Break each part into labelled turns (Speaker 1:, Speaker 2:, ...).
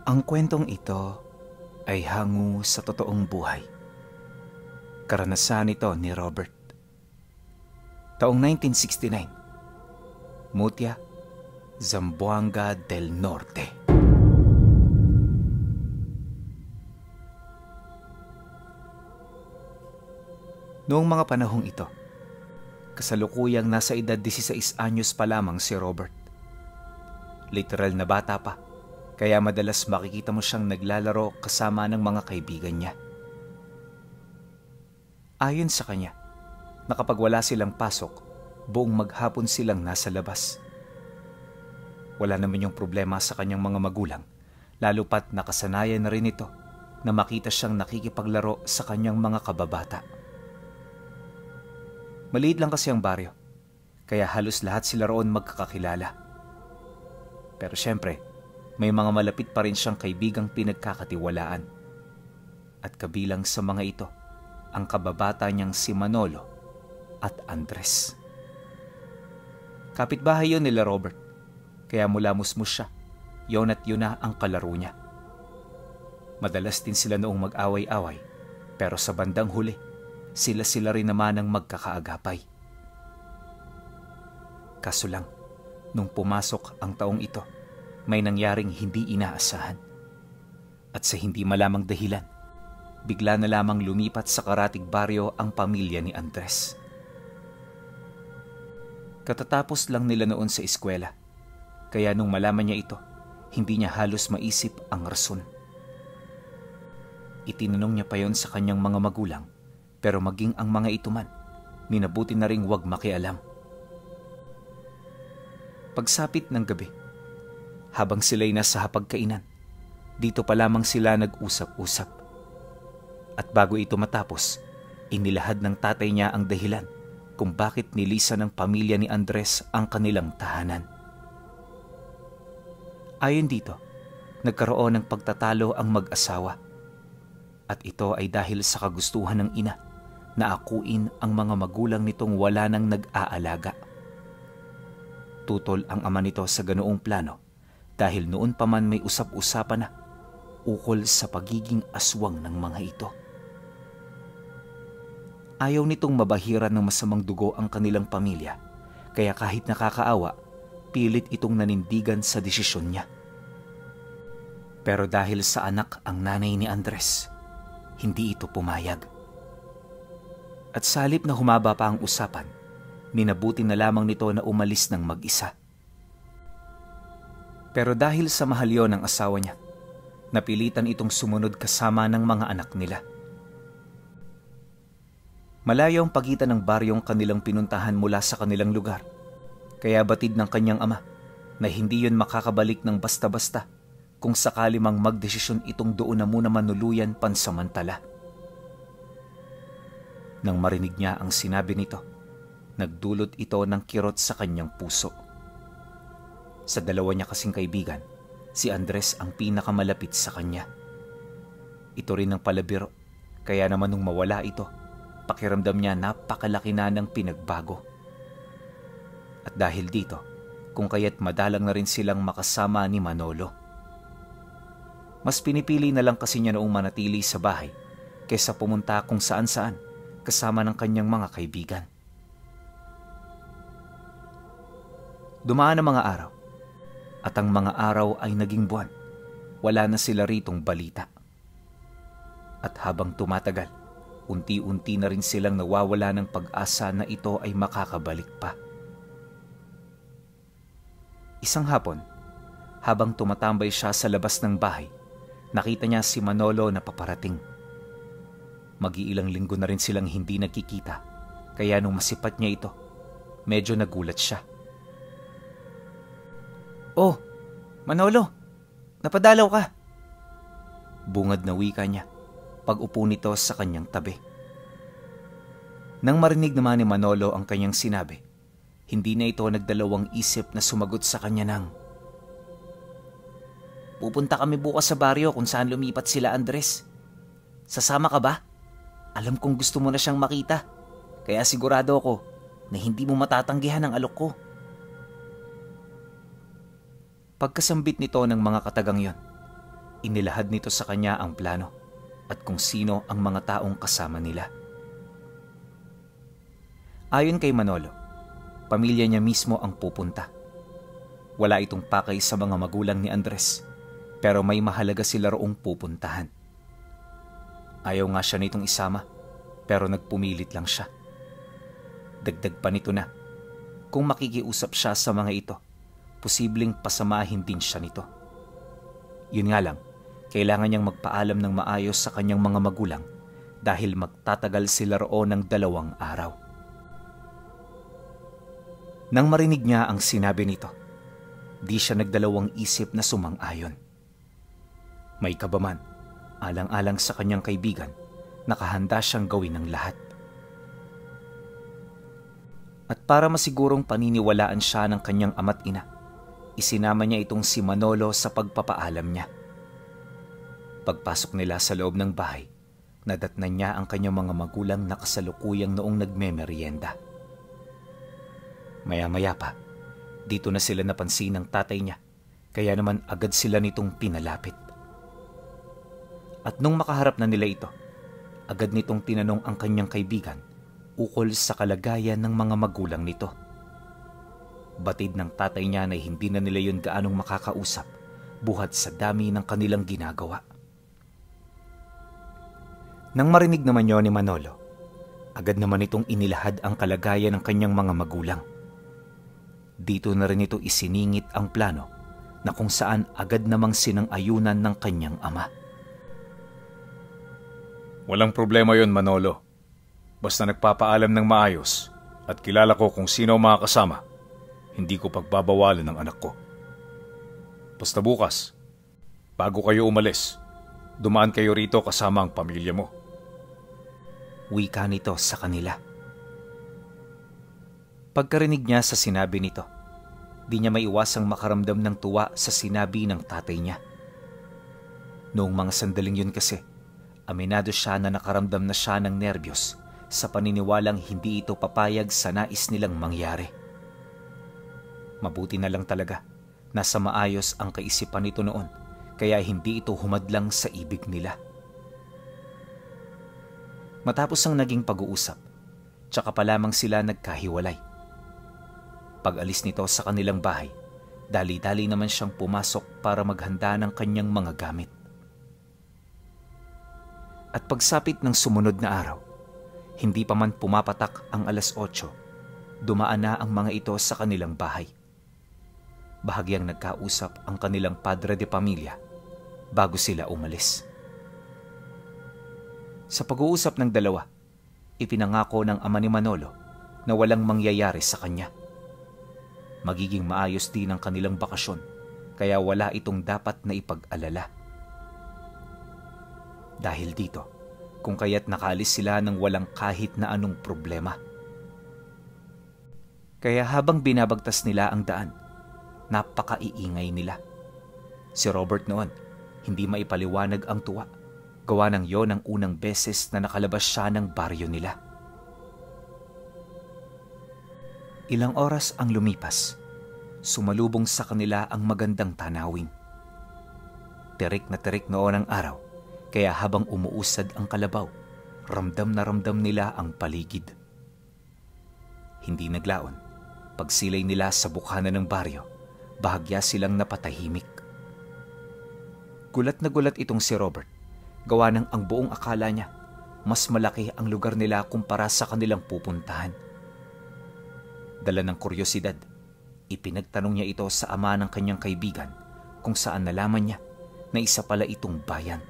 Speaker 1: Ang kwentong ito ay hango sa totoong buhay. Karanasan ito ni Robert. Taong 1969, Mutya, Zamboanga del Norte. Noong mga panahong ito, kasalukuyang nasa edad 16 anyos pa lamang si Robert. Literal na bata pa, kaya madalas makikita mo siyang naglalaro kasama ng mga kaibigan niya. Ayon sa kanya, na kapag wala silang pasok, buong maghapon silang nasa labas. Wala naman yung problema sa kanyang mga magulang, lalo pat nakasanayan na rin ito na makita siyang nakikipaglaro sa kanyang mga kababata. Maliit lang kasi ang baryo, kaya halos lahat sila roon magkakakilala. Pero syempre, may mga malapit pa rin siyang kaibigang pinagkakatiwalaan. At kabilang sa mga ito, ang kababata niyang si Manolo at Andres. Kapitbahay yun nila Robert, kaya mula musmus siya, yun at yun na ang kalaro niya. Madalas din sila noong mag-away-away, pero sa bandang huli, sila rin naman ang magkakaagapay. Kaso lang, nung pumasok ang taong ito, may nangyaring hindi inaasahan. At sa hindi malamang dahilan, bigla na lamang lumipat sa karatig baryo ang pamilya ni Andres. Katatapos lang nila noon sa eskwela, kaya nung malaman niya ito, hindi niya halos maisip ang rason. Itinanong niya pa yon sa kanyang mga magulang, pero maging ang mga ito man, minabuti na ring wag makialam. Pagsapit ng gabi, habang sila'y nasa hapagkainan, dito pa lamang sila nag-usap-usap. At bago ito matapos, inilahad ng tatay niya ang dahilan kung bakit nilisan ng pamilya ni Andres ang kanilang tahanan. Ayon dito, nagkaroon ng pagtatalo ang mag-asawa. At ito ay dahil sa kagustuhan ng ina na akuin ang mga magulang nitong wala nang nag-aalaga. Tutol ang ama nito sa ganoong plano dahil noon pa man may usap-usapan na ukol sa pagiging aswang ng mga ito. Ayaw nitong mabahiran ng masamang dugo ang kanilang pamilya, kaya kahit nakakaawa, pilit itong nanindigan sa desisyon niya. Pero dahil sa anak ang nanay ni Andres, hindi ito pumayag. At sa halip na humaba pa ang usapan, minabuti na lamang nito na umalis ng mag-isa. Pero dahil sa mahal yon ng asawa niya, napilitan itong sumunod kasama ng mga anak nila. Malayo ang pagitan ng baryong kanilang pinuntahan mula sa kanilang lugar, kaya batid ng kanyang ama na hindi yon makakabalik ng basta-basta kung sakali mang magdesisyon itong doon na muna manuluyan pansamantala. Nang marinig niya ang sinabi nito, nagdulot ito ng kirot sa kanyang puso. Sa dalawa niya kasing kaibigan, si Andres ang pinakamalapit sa kanya. Ito rin ang palabiro, kaya naman nung mawala ito, pakiramdam niya napakalaki na ng pinagbago. At dahil dito, kung kaya't madalang na rin silang makasama ni Manolo. Mas pinipili na lang kasi niya noong manatili sa bahay kaysa pumunta kung saan-saan kasama ng kanyang mga kaibigan. Dumaan ang mga araw, at ang mga araw ay naging buwan. Wala na sila ritong balita. At habang tumatagal, unti-unti na rin silang nawawala ng pag-asa na ito ay makakabalik pa. Isang hapon, habang tumatambay siya sa labas ng bahay, nakita niya si Manolo na paparating. Mag-iilang linggo na rin silang hindi nagkikita, kaya nung masipat niya ito, medyo nagulat siya. "Oh, Manolo, napadalaw ka!" Bungad na wika niya pag-upo nito sa kanyang tabi. Nang marinig naman ni Manolo ang kanyang sinabi, hindi na ito nagdalawang isip na sumagot sa kanya ng, "Pupunta kami bukas sa baryo kung saan lumipat sila Andres. Sasama ka ba? Alam kong gusto mo na siyang makita, kaya sigurado ako na hindi mo matatanggihan ang alok ko." Pagkasambit nito ng mga katagang yon, Inilahad nito sa kanya ang plano at kung sino ang mga taong kasama nila. Ayon kay Manolo, pamilya niya mismo ang pupunta. Wala itong pakay sa mga magulang ni Andres, pero may mahalaga sila roong pupuntahan. Ayaw nga siya nitong isama, pero nagpumilit lang siya. Dagdag pa nito na, kung makikiusap siya sa mga ito, posibleng pasamahin din siya nito. Yun nga lang, kailangan niyang magpaalam ng maayos sa kanyang mga magulang dahil magtatagal sila roon ng 2 araw. Nang marinig niya ang sinabi nito, di siya nagdalawang isip na sumang-ayon. May kabaman, alang-alang sa kanyang kaibigan, nakahanda siyang gawin ng lahat. At para masigurong paniniwalaan siya ng kanyang ama't ina, isinama niya itong si Manolo sa pagpapaalam niya. Pagpasok nila sa loob ng bahay, nadatnan niya ang kanyang mga magulang na kasalukuyang noong nagmemeryenda. Maya-maya pa, dito na sila napansin ng tatay niya, kaya naman agad sila nitong pinalapit. At nung makaharap na nila ito, agad nitong tinanong ang kanyang kaibigan ukol sa kalagayan ng mga magulang nito. Batid ng tatay niya na hindi na nila yun gaanong makakausap buhat sa dami ng kanilang ginagawa. Nang marinig naman yun ni Manolo, agad naman itong inilahad ang kalagayan ng kanyang mga magulang. Dito na rin ito isiningit ang plano na kung saan agad namang sinang-ayunan ng kanyang ama.
Speaker 2: Walang problema yon, Manolo. Basta nagpapaalam ng maayos at kilala ko kung sino ang mga kasama, hindi ko pagbabawalan ng anak ko. Basta bukas, bago kayo umalis, dumaan kayo rito kasama ang pamilya mo.
Speaker 1: Wika nito sa kanila. Pagkarinig niya sa sinabi nito, di niya maiwasang makaramdam ng tuwa sa sinabi ng tatay niya. Noong mga sandaling yun kasi, aminado siya na nakaramdam na siya ng nerbiyos sa paniniwalang hindi ito papayag sa nais nilang mangyari. Mabuti na lang talaga, nasa maayos ang kaisipan nito noon, kaya hindi ito humadlang sa ibig nila. Matapos ang naging pag-uusap, tsaka pa lamang sila nagkahiwalay. Pag-alis nito sa kanilang bahay, dali-dali naman siyang pumasok para maghanda ng kanyang mga gamit. At pagsapit ng sumunod na araw, hindi pa man pumapatak ang 8:00, dumaan na ang mga ito sa kanilang bahay. Bahagyang nagkausap ang kanilang padre de pamilya bago sila umalis. Sa pag-uusap ng dalawa, ipinangako ng ama ni Manolo na walang mangyayari sa kanya. Magiging maayos din ang kanilang bakasyon, kaya wala itong dapat na ipag-alala. Dahil dito, kung kaya't nakaalis sila ng walang kahit na anong problema. Kaya habang binabagtas nila ang daan, napakaiingay nila. Si Robert noon, hindi maipaliwanag ang tuwa. Gawa ng yon ang unang beses na nakalabas siya ng baryo nila. Ilang oras ang lumipas, sumalubong sa kanila ang magandang tanawin. Tirik na tirik noon ang araw, kaya habang umuusad ang kalabaw, ramdam na ramdam nila ang paligid. Hindi naglaon, pagsilay nila sa bukhanan ng baryo, bahagya silang napatahimik. Gulat na gulat itong si Robert, gawa ng ang buong akala niya, mas malaki ang lugar nila kumpara sa kanilang pupuntahan. Dala ng kuryosidad, ipinagtanong niya ito sa ama ng kanyang kaibigan kung saan nalaman niya na isa pala itong bayan.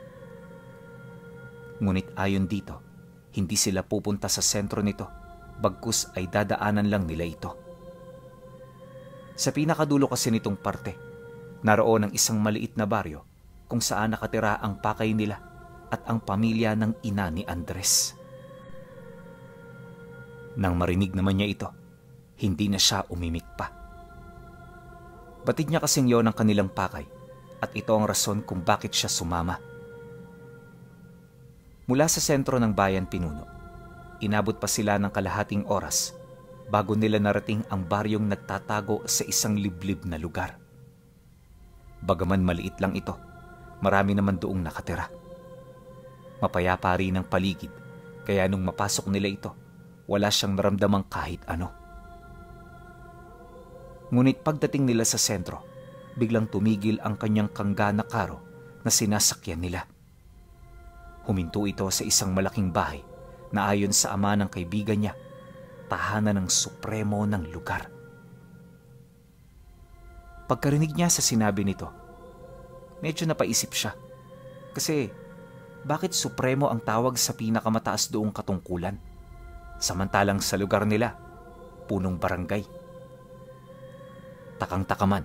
Speaker 1: Ngunit ayon dito, hindi sila pupunta sa sentro nito, bagkus ay dadaanan lang nila ito. Sa pinakadulo kasi nitong parte, naroon ang isang maliit na baryo kung saan nakatira ang pakay nila at ang pamilya ng ina ni Andres. Nang marinig naman niya ito, hindi na siya umimik pa. Batid niya kasing yon ang kanilang pakay at ito ang rason kung bakit siya sumama. Mula sa sentro ng bayan Pinuno, inabot pa sila ng kalahating oras bago nila narating ang baryong nagtatago sa isang liblib na lugar. Bagaman maliit lang ito, Marami naman doong nakatira. Mapayapa rin ang paligid, kaya nung mapasok nila ito, wala siyang naramdamang kahit ano. Ngunit pagdating nila sa sentro, biglang tumigil ang kanyang kangga na karo na sinasakyan nila. Huminto ito sa isang malaking bahay na ayon sa ama ng kaibigan niya, tahanan ng supremo ng lugar. Pagkarinig niya sa sinabi nito, medyo napaisip siya. Kasi bakit supremo ang tawag sa pinakamataas doong katungkulan? Samantalang sa lugar nila, punong barangay. Takang-takaman,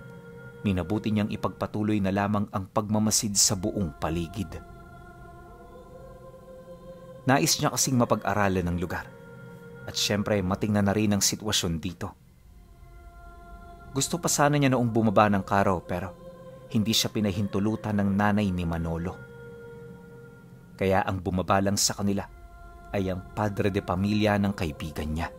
Speaker 1: minabuti niyang ipagpatuloy na lamang ang pagmamasid sa buong paligid. Nais niya kasing mapag-aralan ng lugar. At syempre matingnan na rin ang sitwasyon dito. Gusto pa sana niya noong bumaba ng karo pero hindi siya pinahintulutan ng nanay ni Manolo. Kaya ang bumaba lang sa kanila ay ang padre de pamilya ng kaibigan niya.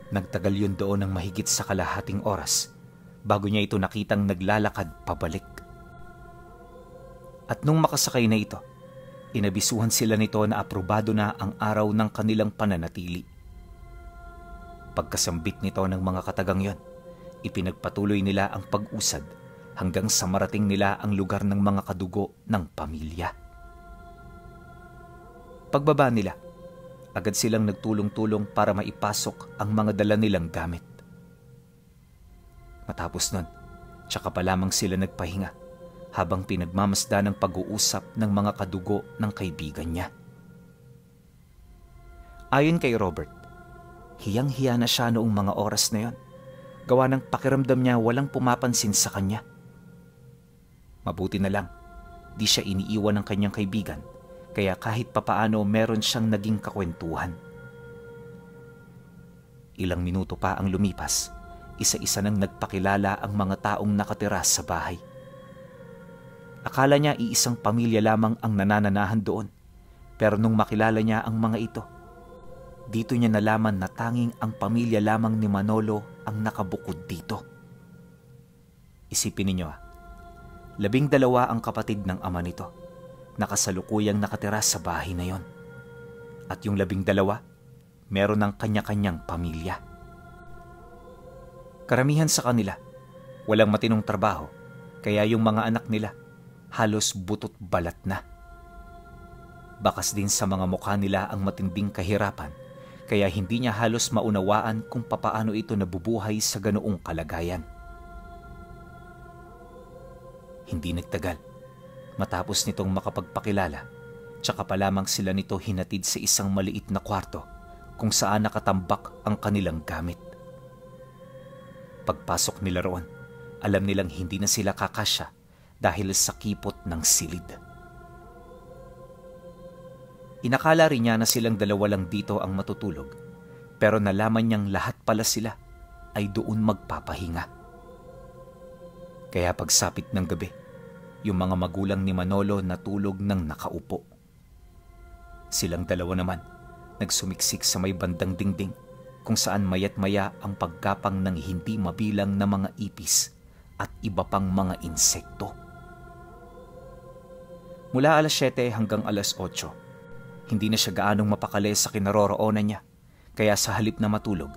Speaker 1: Nagtagal yun doon ng mahigit sa kalahating oras bago niya ito nakitang naglalakad pabalik. At nung makasakay na ito, inabisuhan sila nito na aprobado na ang araw ng kanilang pananatili. Pagkasambit nito ng mga katagang yon, ipinagpatuloy nila ang pag-usad hanggang sa marating nila ang lugar ng mga kadugo ng pamilya. Pagbaba nila, agad silang nagtulong-tulong para maipasok ang mga dala nilang gamit. Matapos nun, tsaka pa lamang sila nagpahinga habang pinagmamasda ng pag-uusap ng mga kadugo ng kaibigan niya. Ayon kay Robert, hiyang-hiya na siya noong mga oras na yon, gawa ng pakiramdam niya walang pumapansin sa kanya. Mabuti na lang, di siya iniiwan ng kanyang kaibigan, kaya kahit papaano meron siyang naging kakwentuhan. Ilang minuto pa ang lumipas, isa-isa nang nagpakilala ang mga taong nakatira sa bahay. Akala niya iisang pamilya lamang ang nanananahan doon, pero nung makilala niya ang mga ito, dito niya nalaman na tanging ang pamilya lamang ni Manolo ang nakabukod dito. Isipin ninyo 12 ang kapatid ng ama nito, nakasalukuyang nakatira sa bahay na yon. At yung 12, meron ng kanya-kanyang pamilya. Karamihan sa kanila, walang matinong trabaho, kaya yung mga anak nila, halos butot balat na. Bakas din sa mga mukha nila ang matinding kahirapan, kaya hindi niya halos maunawaan kung papaano ito nabubuhay sa ganoong kalagayan. Hindi nagtagal, matapos nitong makapagpakilala, tsaka pa lamang sila nito hinatid sa isang maliit na kwarto kung saan nakatambak ang kanilang gamit. Pagpasok nila roon, alam nilang hindi na sila kakasya dahil sa kipot ng silid. Inakala rin niya na silang dalawa lang dito ang matutulog, pero nalaman niyang lahat pala sila ay doon magpapahinga. Kaya pagsapit ng gabi, yung mga magulang ni Manolo natulog ng nakaupo. Silang dalawa naman nagsumiksik sa may bandang dingding kung saan mayat maya ang pagkapang ng hindi mabilang na mga ipis at iba pang mga insekto. Mula alas 7 hanggang alas 8, hindi na siya gaanong mapakali sa kinaroroonan niya, kaya sa halip na matulog,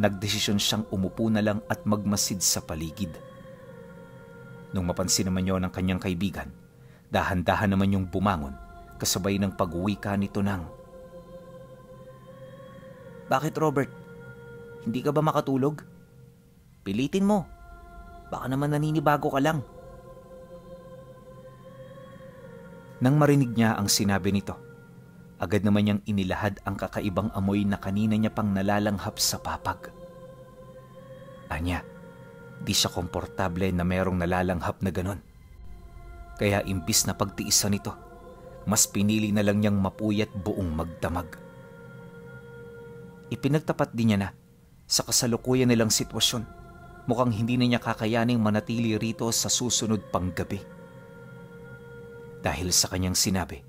Speaker 1: nagdesisyon siyang umupo na lang at magmasid sa paligid. Nung mapansin naman yon ng kanyang kaibigan, dahan-dahan naman yung bumangon kasabay ng pag-uwika nito ng, "Bakit Robert? Hindi ka ba makatulog? Pilitin mo. Baka naman naninibago ka lang." Nang marinig niya ang sinabi nito, agad naman niyang inilahad ang kakaibang amoy na kanina niya pang nalalanghap sa papag. Anya, di siya komportable na merong nalalanghap na ganon. Kaya imbis na pagtiisan nito, mas pinili na lang niyang mapuyat buong magdamag. Ipinagtapat din niya na sa kasalukuyan nilang sitwasyon, mukhang hindi na niya kakayaning manatili rito sa susunod pang gabi. Dahil sa kanyang sinabi,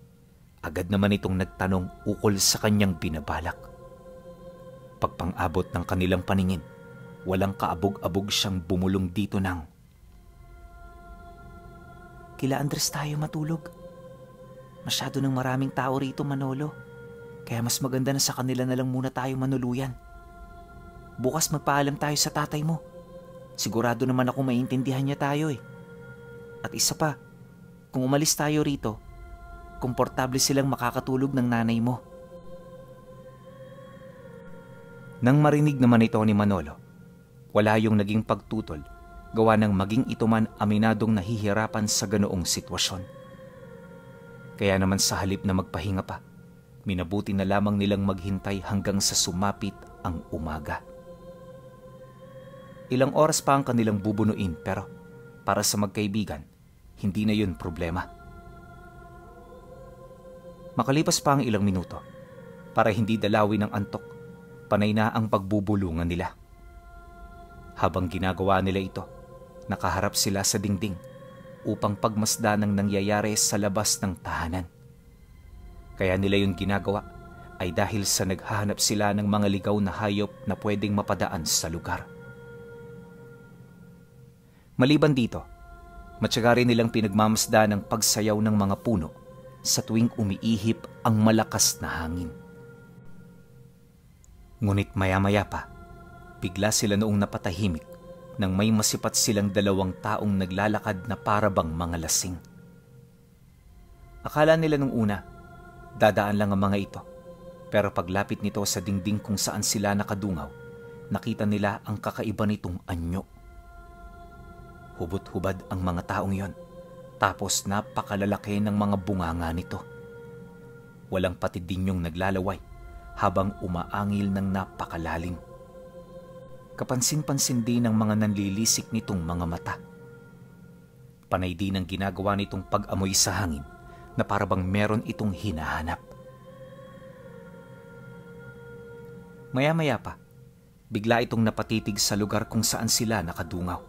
Speaker 1: agad naman itong nagtanong ukol sa kanyang binabalak. Pagpang-abot ng kanilang paningin, walang kaabog-abog siyang bumulong dito ng, kila Andres tayo matulog. Masyado ng maraming tao rito, Manolo. Kaya mas maganda na sa kanila na lang muna tayo manuluyan. Bukas magpaalam tayo sa tatay mo. Sigurado naman ako maintindihan niya tayo eh. At isa pa, kung umalis tayo rito, komportable silang makakatulog ng nanay mo. Nang marinig naman ito ni Manolo, wala yung naging pagtutol gawa ng maging ito man aminadong nahihirapan sa ganoong sitwasyon. Kaya naman sa halip na magpahinga pa, minabuti na lamang nilang maghintay hanggang sa sumapit ang umaga. Ilang oras pa ang kanilang bubunuin pero para sa magkaibigan, hindi na yun problema. Makalipas pa ang ilang minuto, para hindi dalawin ng antok, panay na ang pagbubulungan nila. Habang ginagawa nila ito, nakaharap sila sa dingding upang pagmasdan ng nangyayari sa labas ng tahanan. Kaya nila yung ginagawa ay dahil sa naghahanap sila ng mga ligaw na hayop na pwedeng mapadaan sa lugar. Maliban dito, matyaga rin nilang pinagmamasdan ng pagsayaw ng mga puno sa tuwing umiihip ang malakas na hangin. Ngunit maya-maya pa, bigla sila noong napatahimik nang may masipat silang dalawang taong naglalakad na parabang mga lasing. Akala nila nung una, dadaan lang ang mga ito. Pero paglapit nito sa dingding kung saan sila nakadungaw, nakita nila ang kakaiba nitong anyo. Hubot-hubad ang mga taong yon, tapos napakalalaki ng mga bunganga nito. Walang patid din yung naglalaway habang umaangil ng napakalalim. Kapansin-pansin din ng mga nanlilisik nitong mga mata. Panay din ang ginagawa nitong pag-amoy sa hangin na parabang meron itong hinahanap. Maya-maya pa, bigla itong napatitig sa lugar kung saan sila nakadungaw.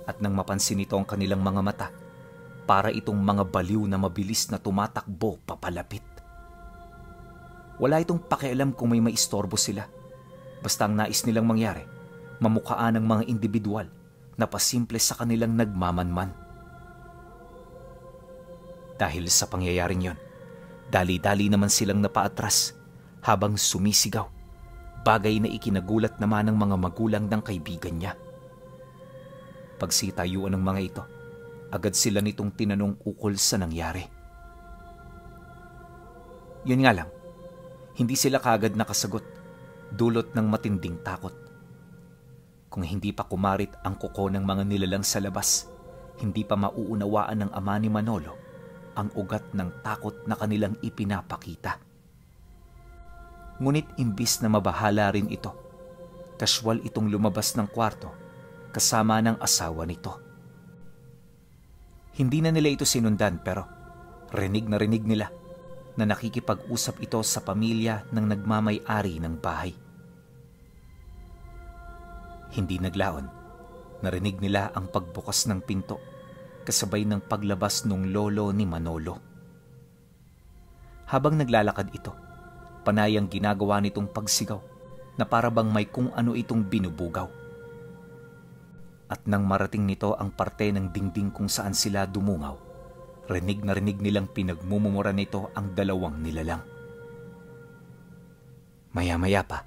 Speaker 1: At nang mapansin nito ang kanilang mga mata, para itong mga baliw na mabilis na tumatakbo papalapit. Wala itong pakialam kung may maistorbo sila. Basta ang nais nilang mangyari, mamukhaan ng mga individual na pasimple sa kanilang nagmamanman. Dahil sa pangyayaring yon, dali-dali naman silang napaatras habang sumisigaw, bagay na ikinagulat naman ng mga magulang ng kaibigan niya. Pagsitayuan ng mga ito, agad sila nitong tinanong ukol sa nangyari. Yun nga lang, hindi sila kaagad nakasagot, dulot ng matinding takot. Kung hindi pa kumarit ang kuko ng mga nilalang sa labas, hindi pa mauunawaan ng ama ni Manolo ang ugat ng takot na kanilang ipinapakita. Ngunit imbis na mabahala rin ito, kaswal itong lumabas ng kwarto kasama ng asawa nito. Hindi na nila ito sinundan pero rinig na rinig nila na nakikipag-usap ito sa pamilya ng nagmamay-ari ng bahay. Hindi naglaon, narinig nila ang pagbukas ng pinto kasabay ng paglabas ng lolo ni Manolo. Habang naglalakad ito, panay ang ginagawa nitong pagsigaw na parabang may kung ano itong binubugaw. At nang marating nito ang parte ng dingding kung saan sila dumungaw, rinig na rinig nilang pinagmumumura nito ang dalawang nilalang. Maya-maya pa,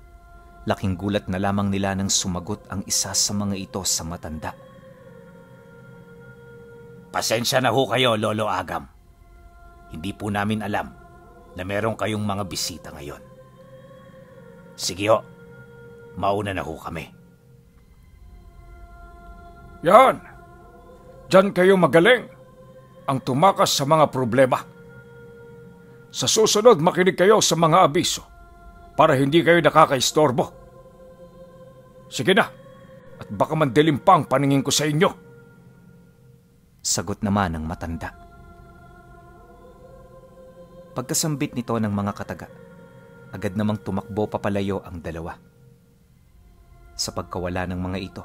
Speaker 1: laking gulat na lamang nila nang sumagot ang isa sa mga ito sa matanda. Pasensya na ho kayo, Lolo Agam. Hindi po namin alam na meron kayong mga bisita ngayon. Sige ho, mauna na ho kami.
Speaker 2: Yan! Diyan kayo magaling ang tumakas sa mga problema. Sa susunod, makinig kayo sa mga abiso para hindi kayo nakakaistorbo. Sige na, at baka mandilim pa ang paningin ko sa inyo.
Speaker 1: Sagot naman ng matanda. Pagkasambit nito ng mga kataga, agad namang tumakbo papalayo ang dalawa. Sa pagkawala ng mga ito,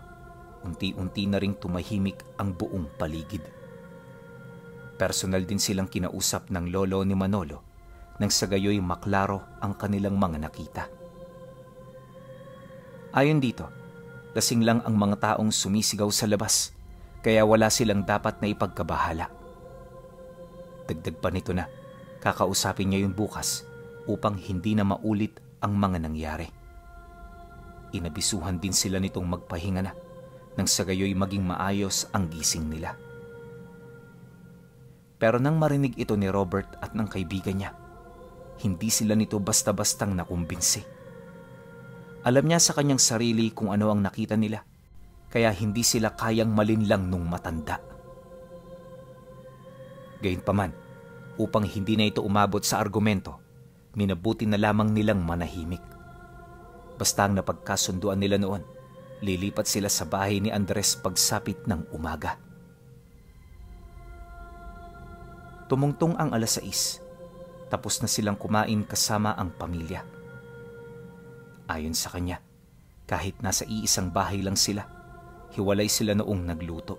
Speaker 1: unti-unti na ring tumahimik ang buong paligid. Personal din silang kinausap ng lolo ni Manolo nang sa gayoy maklaro ang kanilang mga nakita. Ayon dito, lasing lang ang mga taong sumisigaw sa labas, kaya wala silang dapat na ipagkabahala. Dagdag pa nito na kakausapin niya yung bukas upang hindi na maulit ang mga nangyari. Inabisuhan din sila nitong magpahinga na nang sa gayoy maging maayos ang gising nila. Pero nang marinig ito ni Robert at ng kaibigan niya, hindi sila nito basta-bastang nakumbinsi. Alam niya sa kanyang sarili kung ano ang nakita nila, kaya hindi sila kayang malinlang nung matanda. Gayunpaman, upang hindi na ito umabot sa argumento, minabuti na lamang nilang manahimik. Basta ang napagkasunduan nila noon, lilipat sila sa bahay ni Andres pagsapit ng umaga. Tumungtong ang 6:00, tapos na silang kumain kasama ang pamilya. Ayon sa kanya, kahit nasa iisang bahay lang sila, hiwalay sila noong nagluto.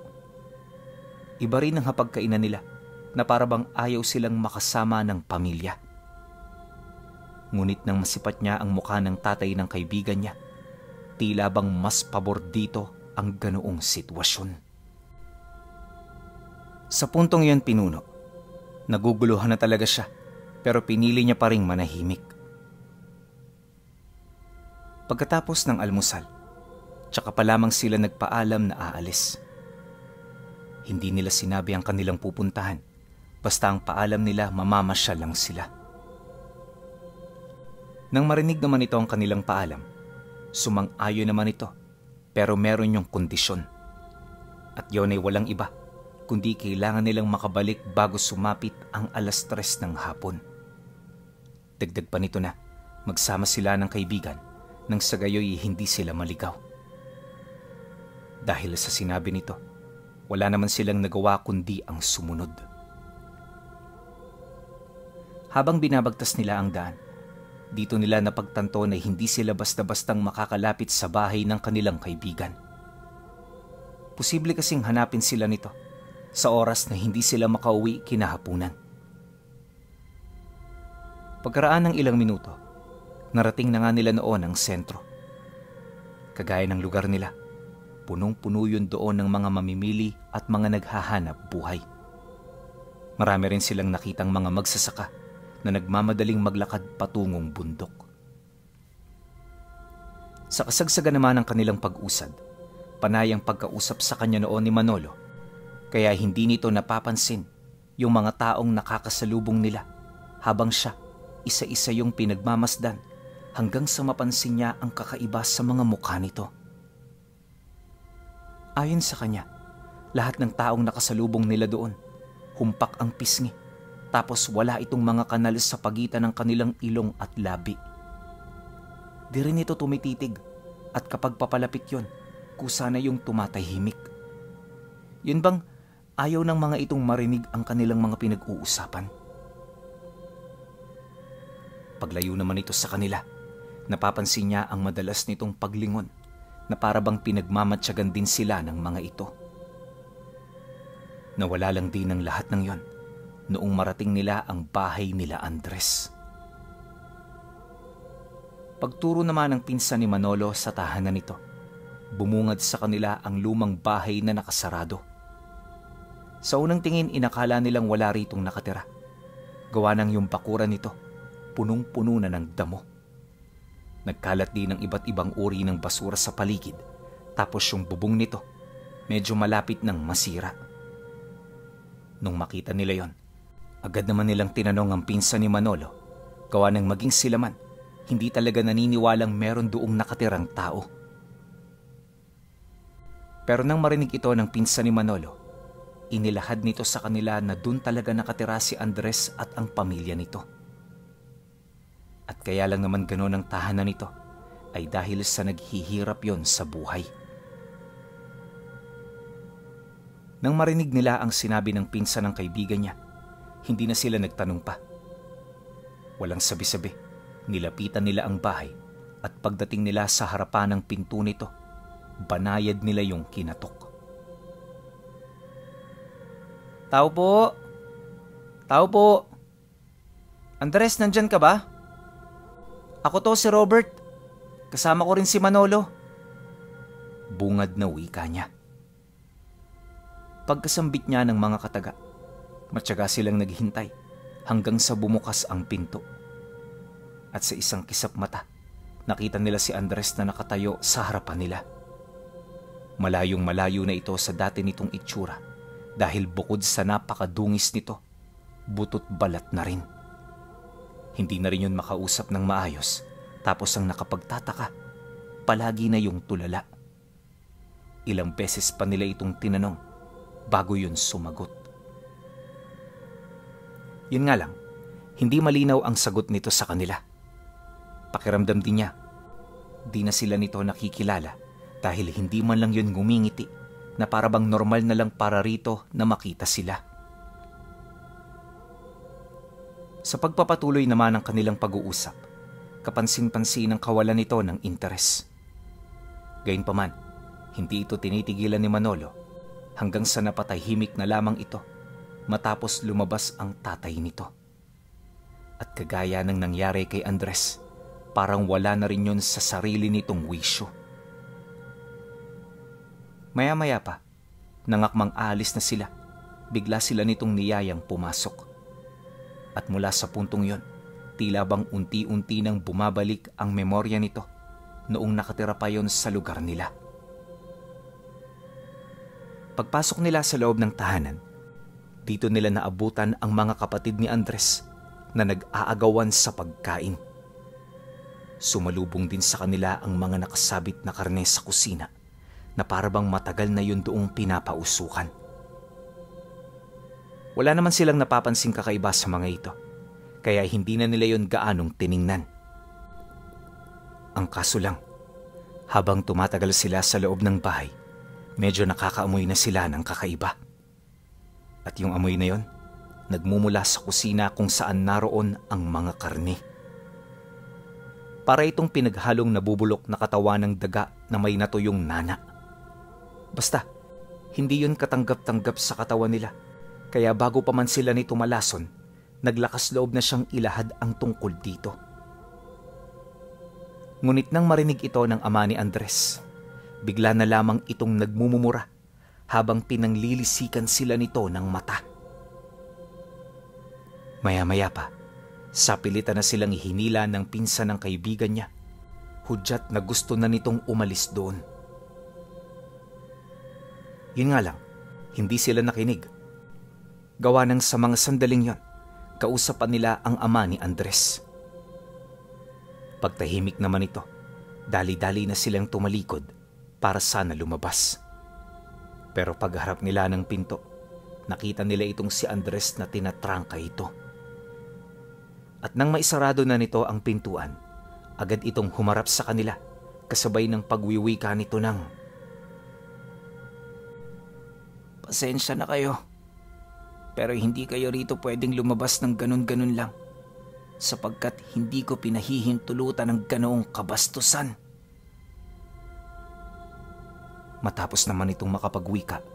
Speaker 1: Iba rin ang hapagkainan nila na parabang ayaw silang makasama ng pamilya. Ngunit nang masipat niya ang mukha ng tatay ng kaibigan niya, tila bang mas pabor dito ang ganoong sitwasyon. Sa puntong iyon pinuno, naguguluhan na talaga siya pero pinili niya pa ring manahimik. Pagkatapos ng almusal, tsaka pa lamang sila nagpaalam na aalis. Hindi nila sinabi ang kanilang pupuntahan, basta ang paalam nila mamamasyal lang sila. Nang marinig naman ito ang kanilang paalam, sumang-ayon naman ito, pero meron yung kondisyon. At yun ay walang iba, kundi kailangan nilang makabalik bago sumapit ang 3:00 ng hapon. Dagdag pa nito na magsama sila ng kaibigan nang sa gayoy hindi sila maligaw. Dahil sa sinabi nito, wala naman silang nagawa kundi ang sumunod. Habang binabagtas nila ang daan, dito nila napagtanto na hindi sila basta-bastang makakalapit sa bahay ng kanilang kaibigan. Posible kasing hanapin sila nito sa oras na hindi sila makauwi kinahapunan. Pagkaraan ng ilang minuto, narating na nga nila noon ang sentro. Kagaya ng lugar nila, punong-puno yun doon ng mga mamimili at mga naghahanap buhay. Marami rin silang nakitang mga magsasaka na nagmamadaling maglakad patungong bundok. Sa kasagsagan naman ng kanilang pag-usad, panay ang pagkausap sa kanya noon ni Manolo, kaya hindi nito napapansin yung mga taong nakakasalubong nila habang siya isa-isa yung pinagmamasdan hanggang sa mapansin niya ang kakaiba sa mga mukha nito. Ayon sa kanya, lahat ng taong nakasalubong nila doon, humpak ang pisngi, tapos wala itong mga kanal sa pagitan ng kanilang ilong at labi. Di rin ito tumititig at kapag papalapit yon, kusa na yung tumatahimik. Yun bang ayaw ng mga itong marinig ang kanilang mga pinag-uusapan? Paglayo naman ito sa kanila, napapansin niya ang madalas nitong paglingon na parabang pinagmamatyagan din sila ng mga ito. Nawala lang din ang lahat ng yon noong marating nila ang bahay nila Andres. Pagturo naman ng pinsan ni Manolo sa tahanan nito, bumungad sa kanila ang lumang bahay na nakasarado. Sa unang tingin, inakala nilang wala ritong nakatira. Gawa ng yung bakuran nito, punong-puno na ng damo. Nagkalat din ng iba't ibang uri ng basura sa paligid, tapos yung bubong nito, medyo malapit ng masira. Nung makita nila yon, agad naman nilang tinanong ang pinsan ni Manolo, gawa ng maging sila man, hindi talaga naniniwalang meron doong nakatirang tao. Pero nang marinig ito ng pinsan ni Manolo, inilahad nito sa kanila na doon talaga nakatira si Andres at ang pamilya nito. At kaya lang naman gano'n ang tahanan nito ay dahil sa naghihirap yon sa buhay. Nang marinig nila ang sinabi ng pinsan ng kaibigan niya, hindi na sila nagtanong pa. Walang sabi-sabi, nilapitan nila ang bahay at pagdating nila sa harapan ng pinto nito, banayad nila yung kinatok. Tao po! Tao po! Andres, nandyan ka ba? Ako to, si Robert. Kasama ko rin si Manolo. Bungad na wika niya. Pagkasambit niya ng mga kataga, Matyaga silang naghintay hanggang sa bumukas ang pinto. At sa isang kisap mata, nakita nila si Andres na nakatayo sa harapan nila. Malayong malayo na ito sa dati nitong itsura dahil bukod sa napakadungis nito, butot balat na rin. Hindi na rin yun makausap ng maayos, tapos ang nakapagtataka, palagi na yung tulala. Ilang beses pa nila itong tinanong bago yun sumagot. Yun nga lang, hindi malinaw ang sagot nito sa kanila. Pakiramdam din niya, di na sila nito nakikilala dahil hindi man lang yun ngumingiti na parabang normal na lang para rito na makita sila. Sa pagpapatuloy naman ng kanilang pag-uusap, kapansin-pansin ang kawalan nito ng interes. Gayunpaman, hindi ito tinitigilan ni Manolo hanggang sa napatahimik na lamang ito matapos lumabas ang tatay nito. At kagaya ng nangyari kay Andres, parang wala na rin yun sa sarili nitong wisyo. Maya-maya pa, nangakmang aalis na sila, bigla sila nitong niyayang pumasok. At mula sa puntong yon, tila bang unti-unti nang bumabalik ang memorya nito noong nakatira pa yon sa lugar nila. Pagpasok nila sa loob ng tahanan, dito nila naabutan ang mga kapatid ni Andres na nag-aagawan sa pagkain. Sumalubong din sa kanila ang mga nakasabit na karne sa kusina na parabang matagal na yun doong pinapausukan. Wala naman silang napapansing kakaiba sa mga ito, kaya hindi na nila yun gaanong tiningnan. Ang kaso lang, habang tumatagal sila sa loob ng bahay, medyo nakakaamoy na sila ng kakaiba. At yung amoy na yon, nagmumula sa kusina kung saan naroon ang mga karne. Para itong pinaghalong nabubulok na katawan ng daga na may natuyong nana. Basta, hindi yun katanggap-tanggap sa katawan nila. Kaya bago pa man sila nito malason, naglakas loob na siyang ilahad ang tungkol dito. Ngunit nang marinig ito ng ama ni Andres, bigla na lamang itong nagmumumura habang pinanglilisikan sila nito ng mata. Maya-maya pa, sapilitan na silang hinila ng pinsan ng kaibigan niya, hudyat na gusto na nitong umalis doon. Yun nga lang, hindi sila nakinig. Gawa ng sa mga sandaling yon, kausapan nila ang ama ni Andres. Pagtahimik naman ito, dali-dali na silang tumalikod para sana lumabas. Pero pagharap nila ng pinto, nakita nila itong si Andres na tinatrangka ito. At nang maisarado na nito ang pintuan, agad itong humarap sa kanila kasabay ng pagwiwika nito ng, "Pasensya na kayo. Pero hindi kayo rito pwedeng lumabas ng ganun-ganun lang sapagkat hindi ko pinahihintulutan ng ganoong kabastusan." Matapos naman itong makapagwika,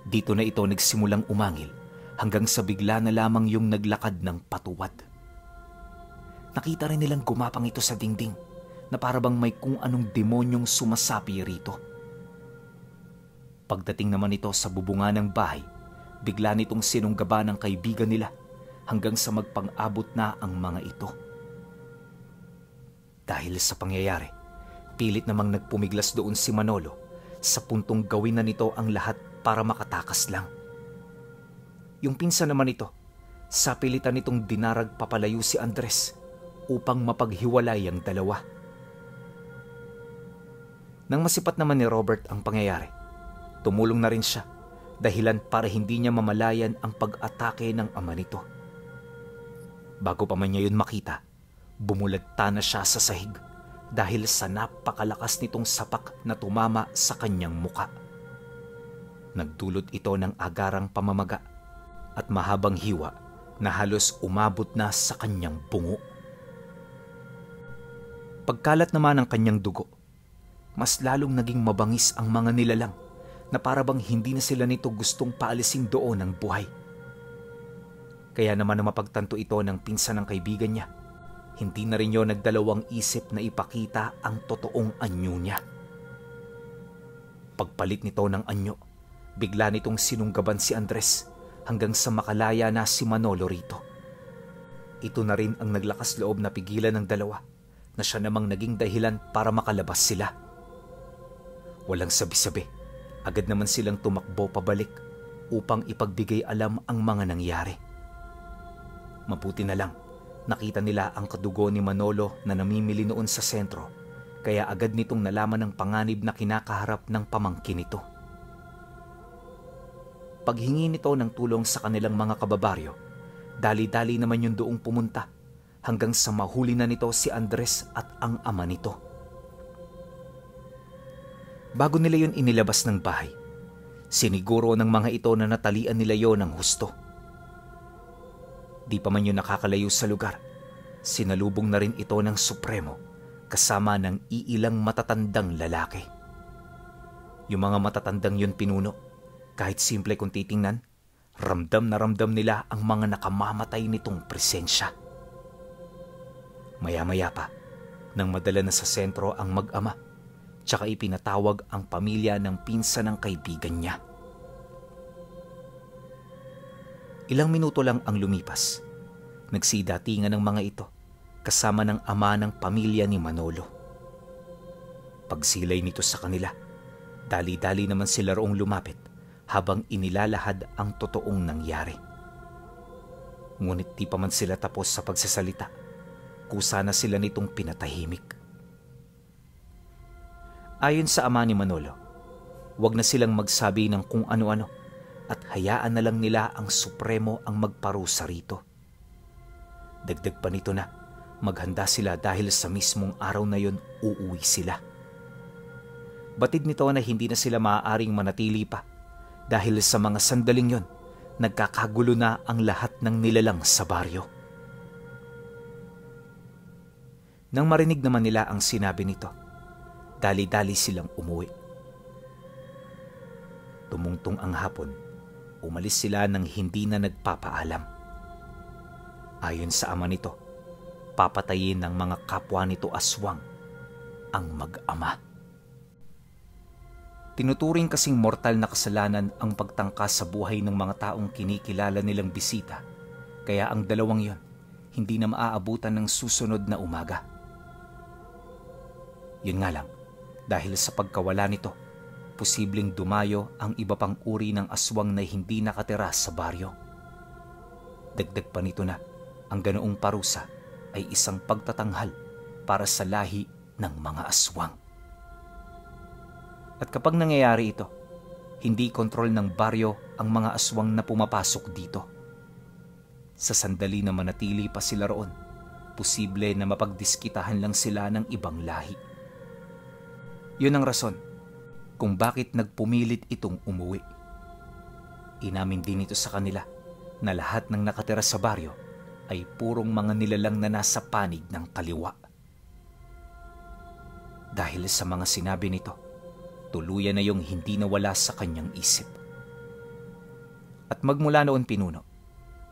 Speaker 1: dito na ito nagsimulang umangil hanggang sa bigla na lamang yung naglakad ng patuwad. Nakita rin nilang gumapang ito sa dingding na parabang may kung anong demonyong sumasapi rito. Pagdating naman ito sa bubunga ng bahay, bigla nitong sinunggaba ng kaibigan nila hanggang sa magpang-abot na ang mga ito. Dahil sa pangyayari, pilit namang nagpumiglas doon si Manolo sa puntong gawin na nito ang lahat para makatakas lang. Yung pinsan naman ito, sa pilitan nitong dinarag papalayo si Andres upang mapaghiwalay ang dalawa. Nang masipat naman ni Robert ang pangyayari, tumulong na rin siya dahilan para hindi niya mamalayan ang pag-atake ng ama nito. Bago pa man niya yun makita, bumulagta na siya sa sahig dahil sa napakalakas nitong sapak na tumama sa kanyang muka. Nagdulot ito ng agarang pamamaga at mahabang hiwa na halos umabot na sa kanyang bungo. Pagkalat naman ng kanyang dugo, mas lalong naging mabangis ang mga nilalang na parabang hindi na sila nito gustong paalisin doon ng buhay. Kaya naman na mapagtanto ito ng pinsan ng kaibigan niya, hindi na rin yun nagdalawang isip na ipakita ang totoong anyo niya. Pagpalit nito ng anyo, bigla nitong sinunggaban si Andres hanggang sa makalaya na si Manolo rito. Ito na rin ang naglakas loob na pigilan ng dalawa na siya namang naging dahilan para makalabas sila. Walang sabi-sabi, agad naman silang tumakbo pabalik upang ipagbigay alam ang mga nangyari. Mabuti na lang, nakita nila ang kadugo ni Manolo na namimili noon sa sentro, kaya agad nitong nalaman ng panganib na kinakaharap ng pamangkin nito. Paghingi nito ng tulong sa kanilang mga kababaryo, dali-dali naman yung doong pumunta hanggang sa mahuli na nito si Andres at ang ama nito. Bago nila yun inilabas ng bahay, siniguro ng mga ito na natalian nila yon ng husto. Di pa man yun nakakalayo sa lugar, sinalubong na rin ito ng Supremo kasama ng iilang matatandang lalaki. Yung mga matatandang yun pinuno, kahit simple kung titingnan, ramdam na ramdam nila ang mga nakamamatay nitong presensya. Maya-maya pa, nang madala na sa sentro ang mag-ama, tsaka ipinatawag ang pamilya ng pinsan ng kaibigan niya. Ilang minuto lang ang lumipas. Nagsidatingan ng mga ito kasama ng ama ng pamilya ni Manolo. Pagsilay nito sa kanila, dali-dali naman sila roong lumapit habang inilalahad ang totoong nangyari. Ngunit di pa man sila tapos sa pagsasalita, kusa na sila nitong pinatahimik. Ayon sa ama ni Manolo, wag na silang magsabi ng kung ano-ano at hayaan na lang nila ang Supremo ang magparusa rito. Dagdag pa nito na maghanda sila dahil sa mismong araw na yon uuwi sila. Batid nito na hindi na sila maaaring manatili pa dahil sa mga sandaling yon nagkakagulo na ang lahat ng nilalang sa baryo. Nang marinig naman nila ang sinabi nito, dali-dali silang umuwi. Tumungtong ang hapon, umalis sila nang hindi na nagpapaalam. Ayon sa ama nito, papatayin ng mga kapwa nito aswang ang mag-ama. Tinuturing kasing mortal na kasalanan ang pagtangka sa buhay ng mga taong kinikilala nilang bisita, kaya ang dalawang yon hindi na maaabutan ng susunod na umaga. Yun nga lang, dahil sa pagkawala nito, posibleng dumayo ang iba pang uri ng aswang na hindi nakatira sa baryo. Dagdag pa nito na ang ganoong parusa ay isang pagtatanghal para sa lahi ng mga aswang. At kapag nangyayari ito, hindi kontrol ng baryo ang mga aswang na pumapasok dito. Sa sandali na manatili pa sila roon, posible na mapagdiskitahan lang sila ng ibang lahi. Yun ang rason kung bakit nagpumilit itong umuwi. Inamin din ito sa kanila na lahat ng nakatira sa baryo ay purong mga nilalang na nasa panig ng kaliwa. Dahil sa mga sinabi nito, tuluyan na yung hindi nawala sa kanyang isip. At magmula noon pinuno,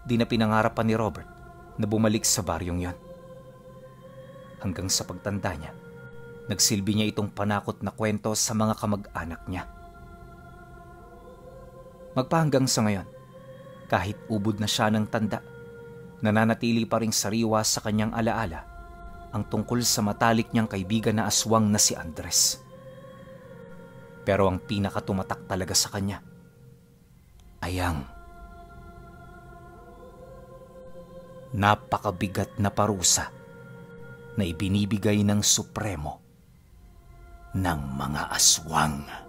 Speaker 1: di na pinangarap pa ni Robert na bumalik sa baryong yon. Hanggang sa pagtanda niya, nagsilbi niya itong panakot na kwento sa mga kamag-anak niya. Magpahanggang sa ngayon, kahit ubod na siya ng tanda, nananatili pa ring sariwa sa kanyang alaala ang tungkol sa matalik niyang kaibigan na aswang na si Andres. Pero ang pinakatumatak talaga sa kanya ay ang napakabigat na parusa na ibinibigay ng Supremo ng mga aswang.